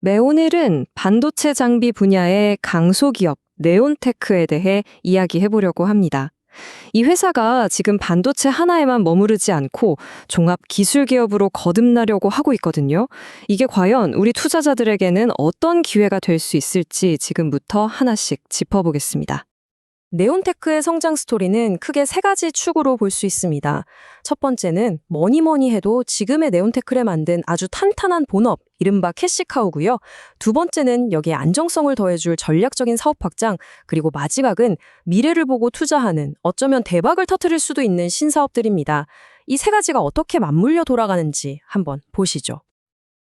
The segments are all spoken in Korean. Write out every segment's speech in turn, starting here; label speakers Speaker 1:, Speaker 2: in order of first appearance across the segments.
Speaker 1: 네, 오늘은 반도체 장비 분야의 강소기업 네온테크에 대해 이야기해 보려고 합니다. 이 회사가 지금 반도체 하나에만 머무르지 않고 종합 기술 기업으로 거듭나려고 하고 있거든요. 이게 과연 우리 투자자들에게는 어떤 기회가 될 수 있을지 지금부터 하나씩 짚어보겠습니다. 네온테크의 성장 스토리는 크게 세 가지 축으로 볼 수 있습니다. 첫 번째는 뭐니 해도 지금의 네온테크를 만든 아주 탄탄한 본업, 이른바 캐시카우고요. 두 번째는 여기에 안정성을 더해줄 전략적인 사업 확장, 그리고 마지막은 미래를 보고 투자하는, 어쩌면 대박을 터뜨릴 수도 있는 신사업들입니다. 이 세 가지가 어떻게 맞물려 돌아가는지 한번 보시죠.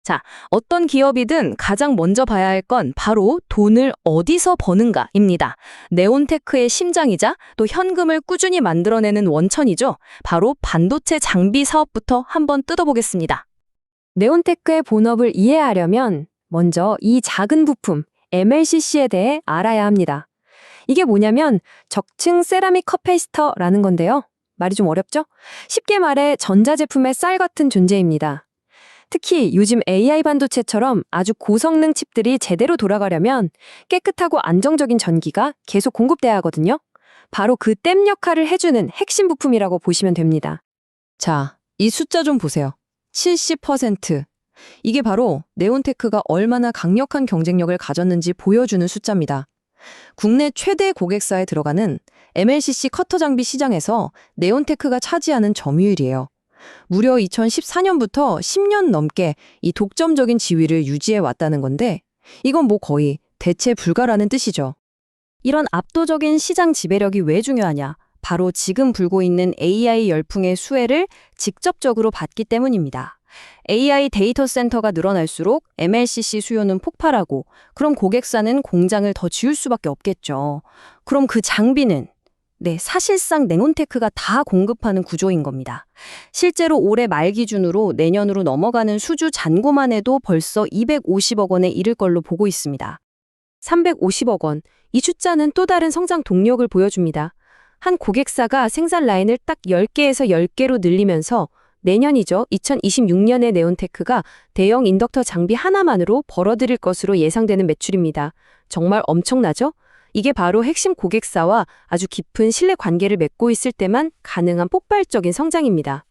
Speaker 1: 자, 어떤 기업이든 가장 먼저 봐야 할 건 바로 돈을 어디서 버는가입니다. 네온테크의 심장이자 또 현금을 꾸준히 만들어내는 원천이죠. 바로 반도체 장비 사업부터 한번 뜯어보겠습니다. 네온테크의 본업을 이해하려면 먼저 이 작은 부품, MLCC에 대해 알아야 합니다. 이게 뭐냐면 적층 세라믹 커패시터라는 건데요. 말이 좀 어렵죠? 쉽게 말해 전자제품의 쌀 같은 존재입니다. 특히 요즘 AI 반도체처럼 아주 고성능 칩들이 제대로 돌아가려면 깨끗하고 안정적인 전기가 계속 공급돼야 하거든요. 바로 그 댐 역할을 해주는 핵심 부품이라고 보시면 됩니다. 자, 이 숫자 좀 보세요. 70%. 이게 바로 네온테크가 얼마나 강력한 경쟁력을 가졌는지 보여주는 숫자입니다. 국내 최대 고객사에 들어가는 MLCC 커터 장비 시장에서 네온테크가 차지하는 점유율이에요. 무려 2014년부터 10년 넘게 이 독점적인 지위를 유지해 왔다는 건데 이건 뭐 거의 대체 불가라는 뜻이죠. 이런 압도적인 시장 지배력이 왜 중요하냐? 바로 지금 불고 있는 AI 열풍의 수혜를 직접적으로 받기 때문입니다. AI 데이터 센터가 늘어날수록 MLCC 수요는 폭발하고 그럼 고객사는 공장을 더 지을 수밖에 없겠죠. 그럼 그 장비는 사실상 네온테크가 다 공급하는 구조인 겁니다. 실제로 올해 말 기준으로 내년으로 넘어가는 수주 잔고만 해도 벌써 250억 원에 이를 걸로 보고 있습니다. 350억 원, 이 숫자는 또 다른 성장 동력을 보여줍니다. 한 고객사가 생산 라인을 딱 10개에서 10개로 늘리면서 내년이죠. 2026년에 네온테크가 대형 인덕터 장비 하나만으로 벌어들일 것으로 예상되는 매출입니다. 정말 엄청나죠? 이게 바로 핵심 고객사와 아주 깊은 신뢰 관계를 맺고 있을 때만 가능한 폭발적인 성장입니다.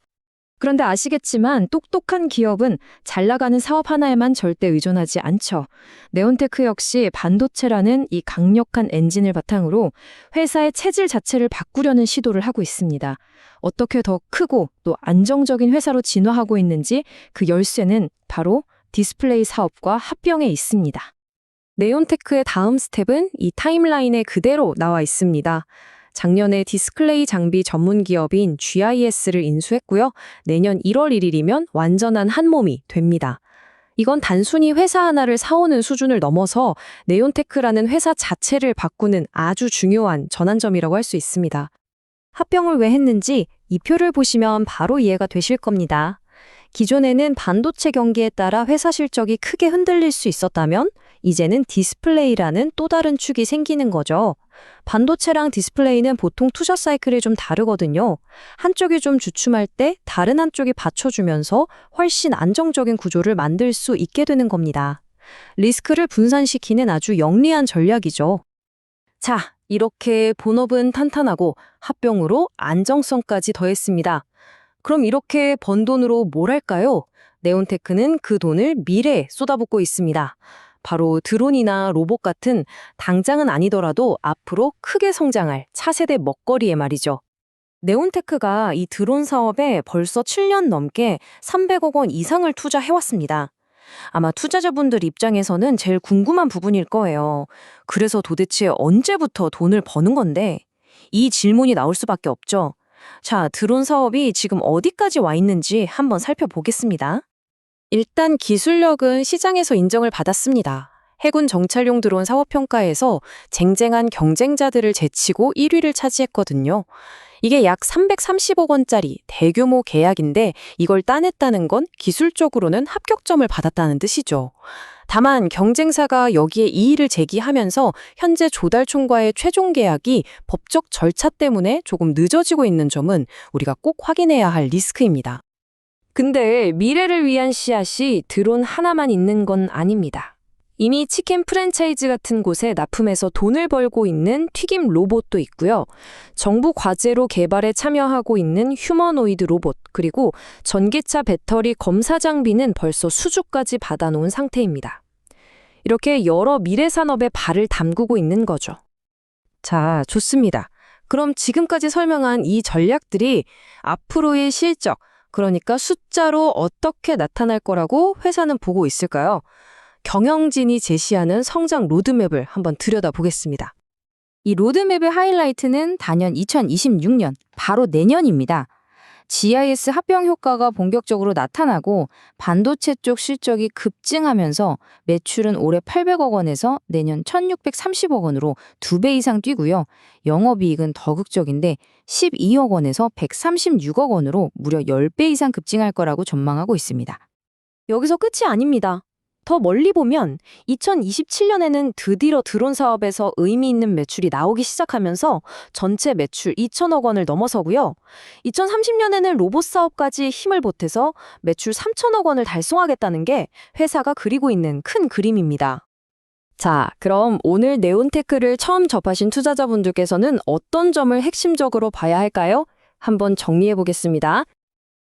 Speaker 1: 그런데 아시겠지만 똑똑한 기업은 잘 나가는 사업 하나에만 절대 의존하지 않죠. 네온테크 역시 반도체라는 이 강력한 엔진을 바탕으로 회사의 체질 자체를 바꾸려는 시도를 하고 있습니다. 어떻게 더 크고 또 안정적인 회사로 진화하고 있는지 그 열쇠는 바로 디스플레이 사업과 합병에 있습니다. 네온테크의 다음 스텝은 이 타임라인에 그대로 나와 있습니다. 작년에 디스플레이 장비 전문 기업인 GIS를 인수했고요. 내년 1월 1일이면 완전한 한 몸이 됩니다. 이건 단순히 회사 하나를 사오는 수준을 넘어서 네온테크라는 회사 자체를 바꾸는 아주 중요한 전환점이라고 할 수 있습니다. 합병을 왜 했는지 이 표를 보시면 바로 이해가 되실 겁니다. 기존에는 반도체 경기에 따라 회사 실적이 크게 흔들릴 수 있었다면 이제는 디스플레이라는 또 다른 축이 생기는 거죠. 반도체랑 디스플레이는 보통 투자 사이클이 좀 다르거든요. 한쪽이 좀 주춤할 때 다른 한쪽이 받쳐주면서 훨씬 안정적인 구조를 만들 수 있게 되는 겁니다. 리스크를 분산시키는 아주 영리한 전략이죠. 자, 이렇게 본업은 탄탄하고 합병으로 안정성까지 더했습니다. 그럼 이렇게 번 돈으로 뭘 할까요? 네온테크는 그 돈을 미래에 쏟아붓고 있습니다. 바로 드론이나 로봇 같은 당장은 아니더라도 앞으로 크게 성장할 차세대 먹거리에 말이죠. 네온테크가 이 드론 사업에 벌써 7년 넘게 300억 원 이상을 투자해왔습니다. 아마 투자자분들 입장에서는 제일 궁금한 부분일 거예요. 그래서 도대체 언제부터 돈을 버는 건데? 이 질문이 나올 수밖에 없죠. 자, 드론 사업이 지금 어디까지 와 있는지 한번 살펴보겠습니다. 일단 기술력은 시장에서 인정을 받았습니다. 해군 정찰용 드론 사업평가에서 쟁쟁한 경쟁자들을 제치고 1위를 차지했거든요. 이게 약 330억 원짜리 대규모 계약인데 이걸 따냈다는 건 기술적으로는 합격점을 받았다는 뜻이죠. 다만 경쟁사가 여기에 이의를 제기하면서 현재 조달총과의 최종 계약이 법적 절차 때문에 조금 늦어지고 있는 점은 우리가 꼭 확인해야 할 리스크입니다. 근데 미래를 위한 씨앗이 드론 하나만 있는 건 아닙니다. 이미 치킨 프랜차이즈 같은 곳에 납품해서 돈을 벌고 있는 튀김 로봇도 있고요. 정부 과제로 개발에 참여하고 있는 휴머노이드 로봇, 그리고 전기차 배터리 검사 장비는 벌써 수주까지 받아놓은 상태입니다. 이렇게 여러 미래 산업에 발을 담그고 있는 거죠. 자, 좋습니다. 그럼 지금까지 설명한 이 전략들이 앞으로의 실적, 그러니까 숫자로 어떻게 나타날 거라고 회사는 보고 있을까요? 경영진이 제시하는 성장 로드맵을 한번 들여다보겠습니다.
Speaker 2: 이 로드맵의 하이라이트는 단연 2026년, 바로 내년입니다. GIS 합병 효과가 본격적으로 나타나고 반도체 쪽 실적이 급증하면서 매출은 올해 800억 원에서 내년 1630억 원으로 2배 이상 뛰고요. 영업이익은 더 극적인데 12억 원에서 136억 원으로 무려 10배 이상 급증할 거라고 전망하고 있습니다.
Speaker 1: 여기서 끝이 아닙니다. 더 멀리 보면 2027년에는 드디어 드론 사업에서 의미 있는 매출이 나오기 시작하면서 전체 매출 2천억 원을 넘어서고요. 2030년에는 로봇 사업까지 힘을 보태서 매출 3천억 원을 달성하겠다는 게 회사가 그리고 있는 큰 그림입니다. 자, 그럼 오늘 네온테크를 처음 접하신 투자자분들께서는 어떤 점을 핵심적으로 봐야 할까요? 한번 정리해 보겠습니다.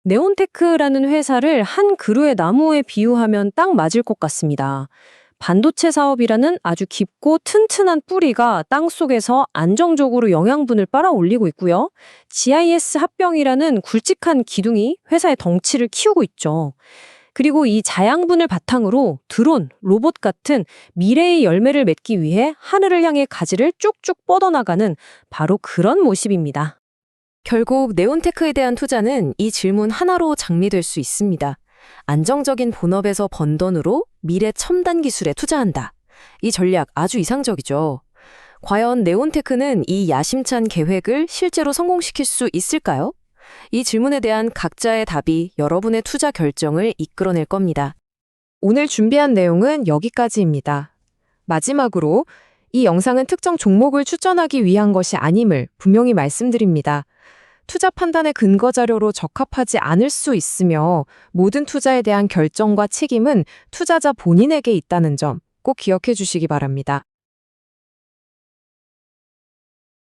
Speaker 1: 네온테크라는 회사를 한 그루의 나무에 비유하면 딱 맞을 것 같습니다. 반도체 사업이라는 아주 깊고 튼튼한 뿌리가 땅속에서 안정적으로 영양분을 빨아올리고 있고요. GIS 합병이라는 굵직한 기둥이 회사의 덩치를 키우고 있죠. 그리고 이 자양분을 바탕으로 드론, 로봇 같은 미래의 열매를 맺기 위해 하늘을 향해 가지를 쭉쭉 뻗어나가는 바로 그런 모습입니다. 결국 네온테크에 대한 투자는 이 질문 하나로 정리될 수 있습니다. 안정적인 본업에서 번 돈으로 미래 첨단 기술에 투자한다. 이 전략 아주 이상적이죠. 과연 네온테크는 이 야심찬 계획을 실제로 성공시킬 수 있을까요? 이 질문에 대한 각자의 답이 여러분의 투자 결정을 이끌어낼 겁니다. 오늘 준비한 내용은 여기까지입니다. 마지막으로 이 영상은 특정 종목을 추천하기 위한 것이 아님을 분명히 말씀드립니다. 투자 판단의 근거 자료로 적합하지 않을 수 있으며 모든 투자에 대한 결정과 책임은 투자자 본인에게 있다는 점 꼭 기억해 주시기 바랍니다.